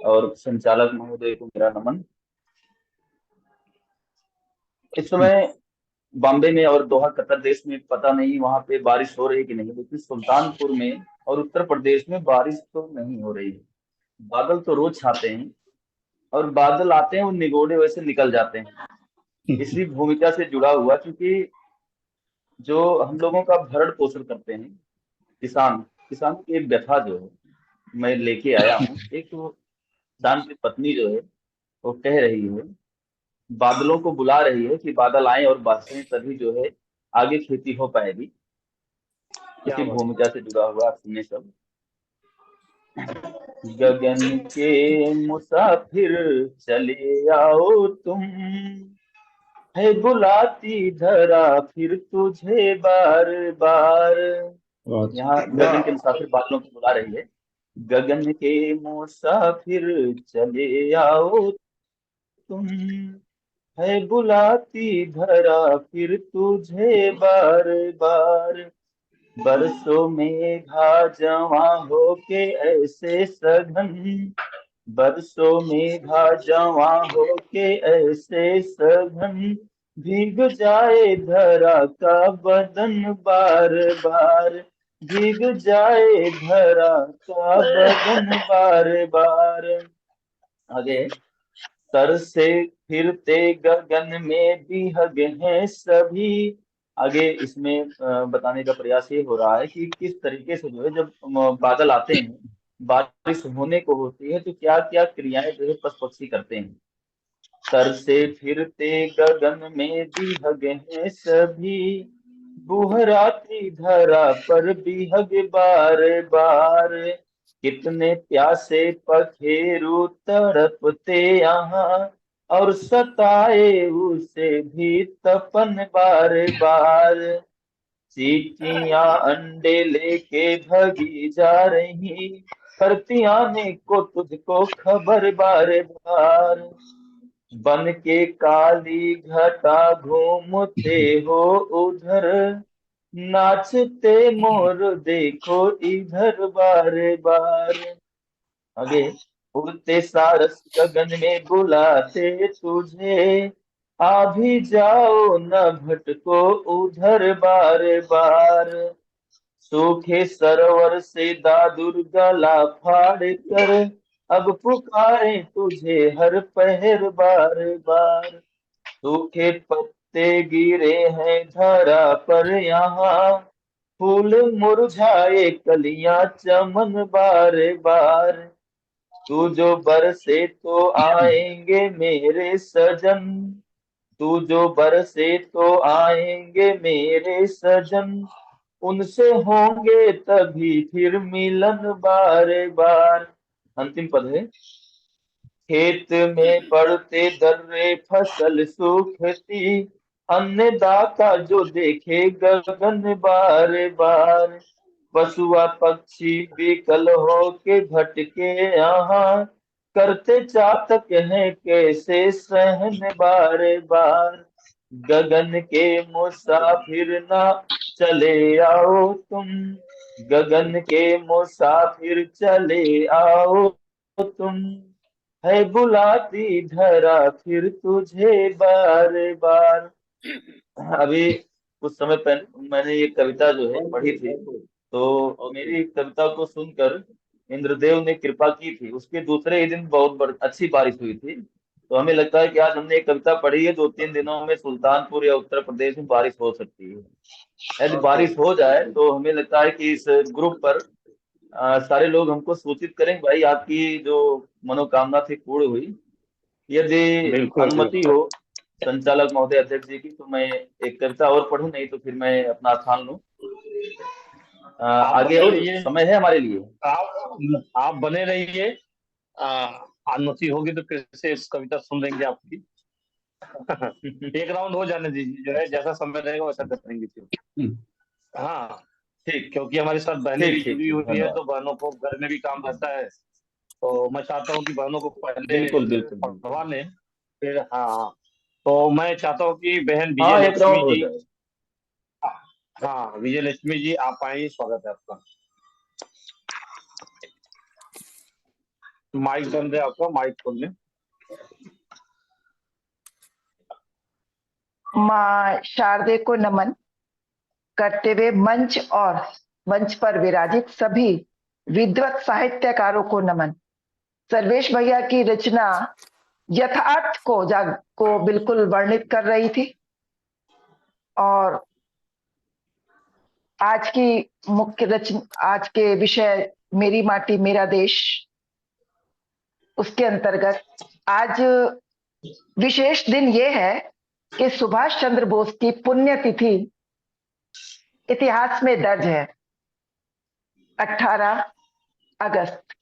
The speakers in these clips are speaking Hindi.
और संचालक महोदय को मेरा नमन। इस समय बॉम्बे में और दोहा कतर देश में पता नहीं वहां पे बारिश हो रही है कि नहीं, लेकिन सुल्तानपुर में और उत्तर प्रदेश में बारिश तो नहीं हो रही है। बादल तो रोज छाते हैं, और बादल आते हैं वो निगोड़े वैसे निकल जाते हैं। इसी भूमिका से जुड़ा हुआ, क्योंकि जो हम लोगों का भरण पोषण करते हैं किसान, किसान की एक व्यथा जो है मैं लेके आया हूँ। एक तो किसान की पत्नी जो है वो कह रही है, बादलों को बुला रही है कि बादल आए और बरसें, तभी जो है आगे खेती हो पाएगी। क्या इसी बात भूमिका से जुड़ा हुआ आप सुनिए सब। गगन के मुसाफिर चले आओ तुम, है बुलाती धरा फिर तुझे बार बार। यहाँ गगन के मुसाफिर बादलों को बुला रही है। गगन के मुसाफिर चले आओ तुम, है बुलाती धरा फिर तुझे बार बार। बरसों मेघा जमा होके ऐसे सघन, बरसों मेघा जमा होके ऐसे सघन, भीग जाए धरा का बदन बार बार, भीग जाए धरा का बदन बार बार। आगे, सर से फिरते गगन में बिहग हैं सभी। आगे इसमें बताने का प्रयास ये हो रहा है कि किस तरीके से जो है जब बादल आते हैं, बारिश होने को होती है, तो क्या क्या क्रियाएं जो है पशु पक्षी करते हैं। सर से फिरते गगन में बिहग हैं सभी, बुहराती धरा पर बिहग बार बार। कितने प्यासे पखेरु तड़पते यहाँ, और सताए उसे भी तपन बार बार। चींटियां अंडे लेके भगी जा रही, करती आने को तुझको खबर बार बार। बन के काली घटा घूमते हो उधर, नाचते मोर देखो इधर बार बार। आगे, उड़ते सारस गगन में बुलाते तुझे, आ भी जाओ न भटको उधर बार बार। सूखे सरोवर से दादुर गला फाड़ कर, अब पुकारे तुझे हर पहर बार बार। सूखे पत्ते गिरे हैं धरा पर यहाँ, फूल मुरझाए कलियां चमन बार बार। तू जो बरसे तो आएंगे मेरे सजन, तू जो बरसे तो आएंगे मेरे सजन, उनसे होंगे तभी फिर मिलन बार बार। अंतिम पद है, खेत में पड़ते दर्रे फसल सूखती, अन्नदाता जो देखे गगन बार बार। पशुआ पक्षी विकल हो के भटके यहाँ, करते चातक हैं कैसे सहन बार बार। गगन के मुसाफिर ना चले आओ तुम, गगन के मुसाफिर चले आओ तुम, है बुलाती धरा फिर तुझे बार बार। अभी कुछ समय पहले मैंने ये कविता जो है पढ़ी थी, तो मेरी कविता को सुनकर इंद्रदेव ने कृपा की थी। उसके दूसरे ही दिन बहुत अच्छी बारिश हुई थी। तो हमें लगता है कि आज हमने एक कविता पढ़ी है, 2-3 दिनों में सुल्तानपुर या उत्तर प्रदेश में बारिश हो सकती है। यदि बारिश हो जाए तो हमें लगता है कि इस ग्रुप पर सारे लोग हमको सूचित करेंगे, भाई आपकी जो मनोकामना थी पूर्ण हुई। यदि बिल्कुल अनुमति बिल्कुल। हो संचालक महोदय, अध्यक्ष जी की, तो मैं एक कविता और पढूं, नहीं तो फिर मैं अपना स्थान लूं। आप आगे बने और रहिए। समय है हमारे लिए। आप बने रहिए। आ, अनुमति होगी तो फिर से इस कविता सुन लेंगे आपकी। एक राउंड हो जाने दीजिए, जो है जैसा समय रहेगा वैसा करेंगे फिर। हाँ, ठीक क्योंकि हमारे साथ बहनें ठीक भी ठीक जुड़ी ठीक, हुई है, धन्यवाद। तो बहनों को घर में भी काम रहता है। तो मैं चाहता हूँ कि बहनों को पहले बिल्कुल बिल्कुल बिल्कुल। पढ़वा लें, फिर हाँ। तो मैं चाहता हूँ कि बहन विजय हाँ, एक लक्ष्मी राउंड हो जी। जाए। हाँ, विजय लक्ष्मी जी आप आइए, स्वागत है आपका। माइक बंद है आपका, माइक खोल लें। माँ शारदे को नमन करते हुए मंच पर विराजित सभी विद्वत साहित्यकारों को नमन। सर्वेश भैया की रचना यथार्थ को बिल्कुल वर्णित कर रही थी, और आज की मुख्य रचना, आज के विषय मेरी माटी मेरा देश, उसके अंतर्गत आज विशेष दिन ये है कि सुभाष चंद्र बोस की पुण्यतिथि इतिहास में दर्ज है, 18 अगस्त।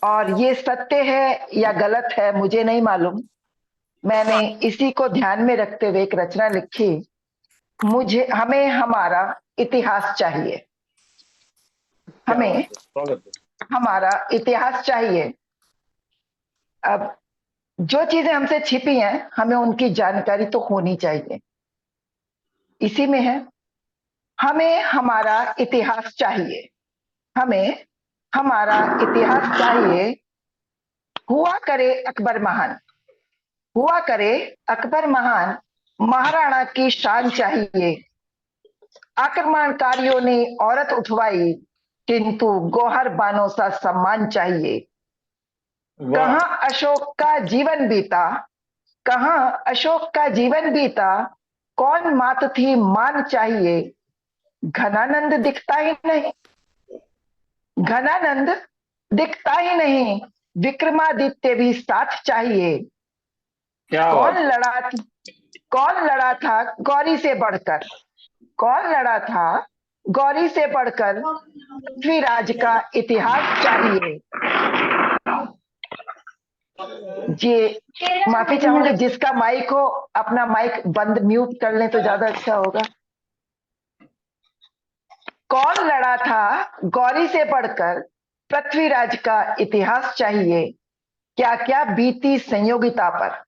और ये सत्य है या गलत है मुझे नहीं मालूम, मैंने इसी को ध्यान में रखते हुए एक रचना लिखी। हमें हमारा इतिहास चाहिए, हमें हमारा इतिहास चाहिए। अब जो चीजें हमसे छिपी हैं, हमें उनकी जानकारी तो होनी चाहिए। इसी में है, हमें हमारा इतिहास चाहिए, हमें हमारा इतिहास चाहिए। हुआ करे अकबर महान, हुआ करे अकबर महान, महाराणा की शान चाहिए। आक्रमणकारियों ने औरत उठवाई, किंतु गौहर बानों सा सम्मान चाहिए। कहाँ अशोक का जीवन बीता, कहाँ अशोक का जीवन बीता, कौन मात थी मान चाहिए। घनानंद दिखता ही नहीं, घनानंद दिखता ही नहीं, विक्रमादित्य भी साथ चाहिए। कौन लड़ा था गौरी से बढ़कर, कौन लड़ा था गौरी से बढ़कर, पृथ्वीराज का इतिहास चाहिए। जी माफी चाहूंगी, जिसका माइक हो अपना माइक बंद म्यूट कर लें तो ज्यादा अच्छा होगा। कौन लड़ा था गौरी से बढ़कर, पृथ्वीराज का इतिहास चाहिए। क्या क्या बीती संयोगिता पर,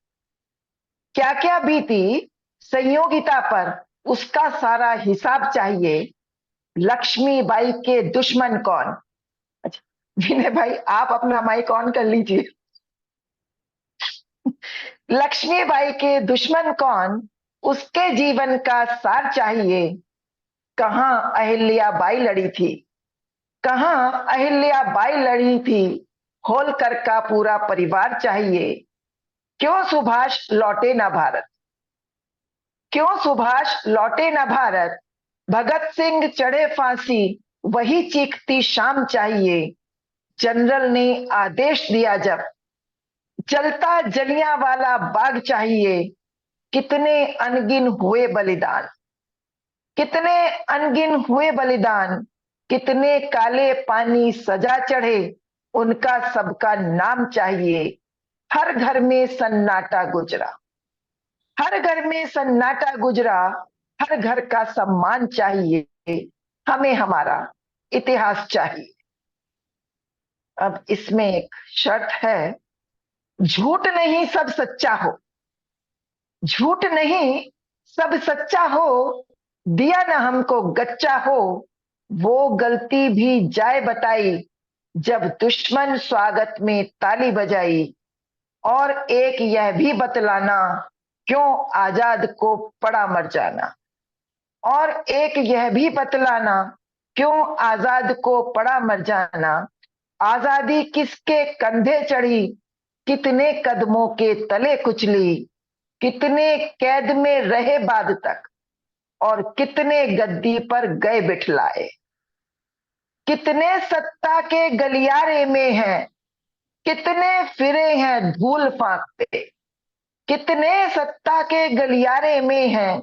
क्या क्या बीती संयोगिता पर, उसका सारा हिसाब चाहिए। लक्ष्मीबाई के दुश्मन कौन। अच्छा विनय भाई, आप अपना माइक ऑन कर लीजिए। लक्ष्मीबाई के दुश्मन कौन, उसके जीवन का सार चाहिए। कहां अहिल्याबाई लड़ी थी, कहां अहिल्याबाई लड़ी थी, होलकर का पूरा परिवार चाहिए। क्यों सुभाष लौटे ना भारत, क्यों सुभाष लौटे ना भारत, भगत सिंह चढ़े फांसी, वही चीखती शाम चाहिए। जनरल ने आदेश दिया जब, जलता जलियांवाला बाग चाहिए। कितने अनगिन हुए बलिदान, कितने अनगिन हुए बलिदान, कितने काले पानी सजा चढ़े, उनका सबका नाम चाहिए। हर घर में सन्नाटा गुजरा, हर घर में सन्नाटा गुजरा, हर घर का सम्मान चाहिए। हमें हमारा इतिहास चाहिए। अब इसमें एक शर्त है, झूठ नहीं सब सच्चा हो, झूठ नहीं सब सच्चा हो, दिया ना हमको गच्चा हो। वो गलती भी जाए बताई, जब दुश्मन स्वागत में ताली बजाई। और एक यह भी बतलाना, क्यों आजाद को पड़ा मर जाना। और एक यह भी बतलाना, क्यों आजाद को पड़ा मर जाना। आजादी किसके कंधे चढ़ी, कितने कदमों के तले कुचली। कितने कैद में रहे बाद तक, और कितने गद्दी पर गए बिठलाए। कितने सत्ता के गलियारे में हैं, कितने फिरे हैं धूल फांकते। कितने सत्ता के गलियारे में हैं,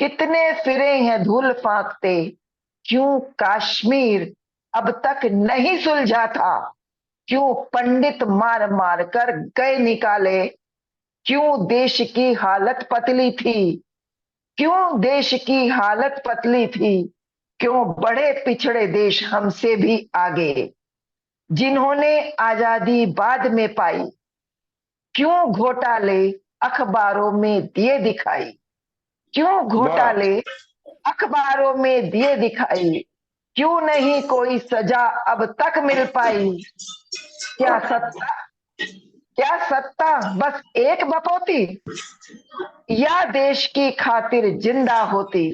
कितने फिरे हैं धूल फांकते। क्यों कश्मीर अब तक नहीं सुलझा था, क्यों पंडित मार मार कर गए निकाले। क्यों देश की हालत पतली थी, क्यों देश की हालत पतली थी। क्यों बढ़े पिछड़े देश हमसे भी आगे, जिन्होंने आजादी बाद में पाई। क्यों घोटाले अखबारों में दिए दिखाई, क्यों घोटाले अखबारों में दिए दिखाई। क्यों नहीं कोई सजा अब तक मिल पाई। क्या सत्ता, क्या सत्ता बस एक बपौती, या देश की खातिर जिंदा होती।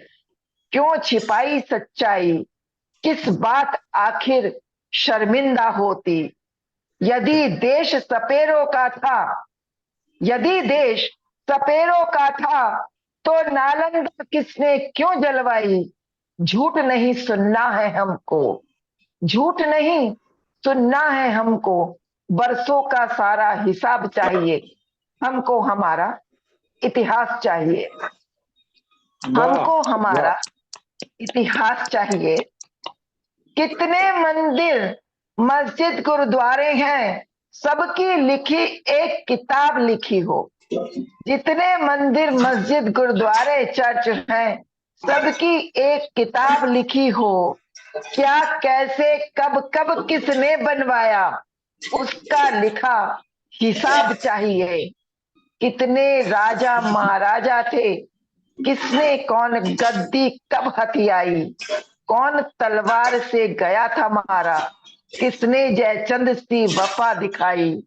क्यों छिपाई सच्चाई, किस बात आखिर शर्मिंदा होती। यदि देश सपेरों का था, यदि देश सपेरों का था, तो नालंदा किसने क्यों जलवाई। झूठ नहीं सुनना है हमको, झूठ नहीं सुनना है हमको, बरसों का सारा हिसाब चाहिए। हमको हमारा इतिहास चाहिए, हमको हमारा इतिहास चाहिए। कितने मंदिर मस्जिद गुरुद्वारे हैं, सबकी लिखी एक किताब लिखी हो। जितने मंदिर मस्जिद गुरुद्वारे चर्च हैं, सबकी एक किताब लिखी हो। क्या, कैसे, कब कब किसने बनवाया, उसका लिखा हिसाब चाहिए। कितने राजा महाराजा थे, किसने कौन गद्दी कब हथियाई। कौन तलवार से गया था मारा, किसने जयचंद सी वफा दिखाई।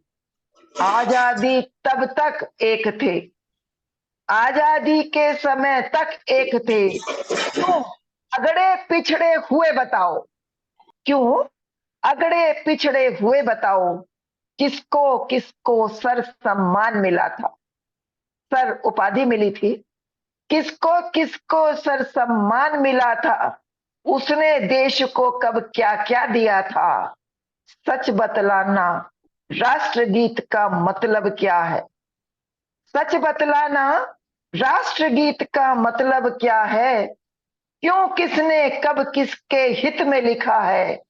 आजादी तब तक एक थे, आजादी के समय तक एक थे। क्यों अगड़े पिछड़े हुए बताओ, क्यों अगड़े पिछड़े हुए बताओ। किसको किसको सर सम्मान मिला था, सर उपाधि मिली थी। किसको किसको सर सम्मान मिला था, उसने देश को कब क्या क्या दिया था। सच बतलाना राष्ट्रगीत का मतलब क्या है, सच बतलाना राष्ट्रगीत का मतलब क्या है। क्यों, किसने कब किसके हित में लिखा है।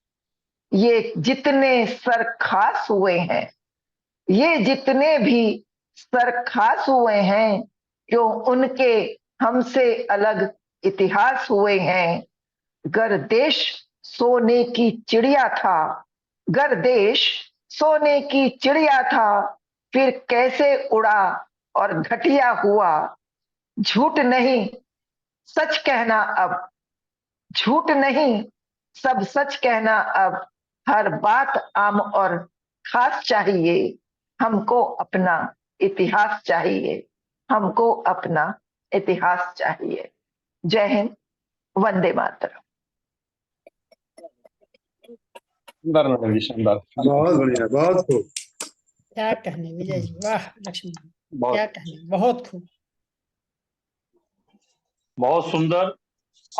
ये जितने सरखास हुए हैं, ये जितने भी सरखास हुए हैं, क्यों उनके हमसे अलग इतिहास हुए हैं। गर देश सोने की चिड़िया था, गर देश सोने की चिड़िया था, फिर कैसे उड़ा और घटिया हुआ। झूठ नहीं सच कहना अब, झूठ नहीं सब सच कहना अब। हर बात आम और खास चाहिए। हमको अपना इतिहास चाहिए, हमको अपना इतिहास चाहिए। जय हिंद, वंदे मातरम। शानदार मैडम जी, शानदार। बहुत बढ़िया, बहुत खूब। क्या कहने विजय जी, वाह लक्ष्मण जी, बहुत क्या कहने, बहुत खूब। बहुत सुंदर।